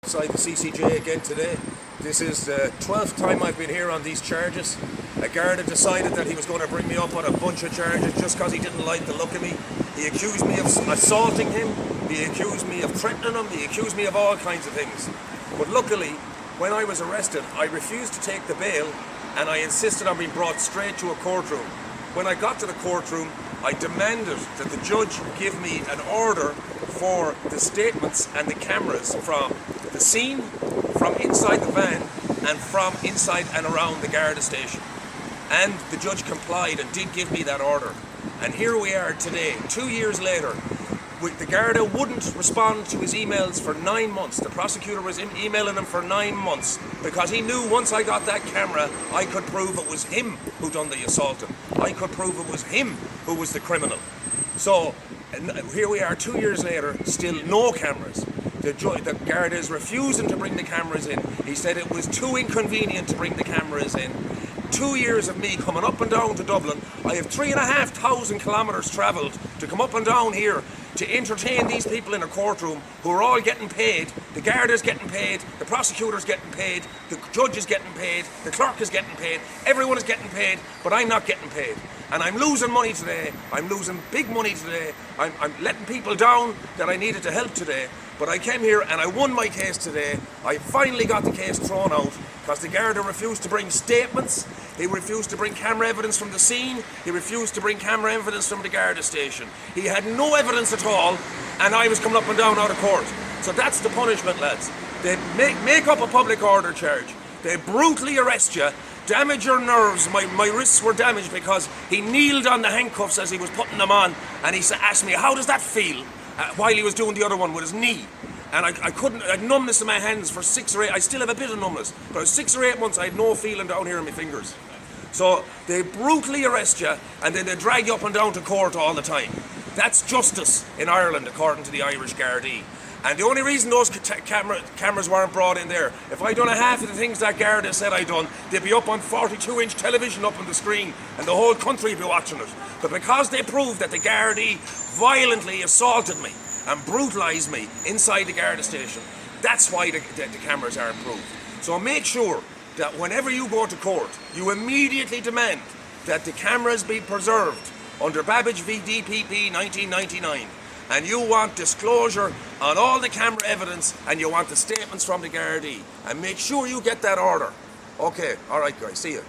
Inside the CCJ again today. This is the 12th time I've been here on these charges. A Garda decided that he was going to bring me up on a bunch of charges just because he didn't like the look of me. He accused me of assaulting him, he accused me of threatening him, he accused me of all kinds of things. But luckily, when I was arrested, I refused to take the bail and I insisted on being brought straight to a courtroom. When I got to the courtroom, I demanded that the judge give me an order for the statements and the cameras from the scene, from inside the van, and from inside and around the Garda station. And the judge complied and did give me that order. And here we are today, 2 years later. The Garda wouldn't respond to his emails for 9 months. The prosecutor was emailing him for 9 months because he knew once I got that camera, I could prove it was him who done the assaulting. I could prove it was him who was the criminal. So here we are 2 years later, still no cameras. The Garda is refusing to bring the cameras in. He said it was too inconvenient to bring the cameras in. 2 years of me coming up and down to Dublin. I have 3,500 kilometres travelled to come up and down here to entertain these people in a courtroom who are all getting paid. The Garda's getting paid, the prosecutor's getting paid, the judge is getting paid, the clerk is getting paid, everyone is getting paid, but I'm not getting paid. And I'm losing money today, I'm losing big money today, I'm letting people down that I needed to help today. But I came here and I won my case today. I finally got the case thrown out because the Garda refused to bring statements, he refused to bring camera evidence from the scene, he refused to bring camera evidence from the Garda station. He had no evidence at all and I was coming up and down out of court. So that's the punishment, lads. They make up a public order charge, they brutally arrest you, damage your nerves. My wrists were damaged because he kneeled on the handcuffs as he was putting them on and he asked me, how does that feel? While he was doing the other one with his knee. And I had numbness in my hands for 6 or 8, I still have a bit of numbness, but it was 6 or 8 months I had no feeling down here in my fingers. So they brutally arrest you and then they drag you up and down to court all the time. That's justice in Ireland according to the Irish Gardaí. And the only reason those cameras weren't brought in there, if I'd done a half of the things that Garda said I'd done, they'd be up on 42-inch television up on the screen and the whole country would be watching it. But because they proved that the Gardaí violently assaulted me and brutalised me inside the Garda station, that's why the cameras are improved. So make sure that whenever you go to court, you immediately demand that the cameras be preserved under Babbage v DPP 1999. And you want disclosure on all the camera evidence and you want the statements from the Gardaí. And make sure you get that order. Okay, alright guys, see you.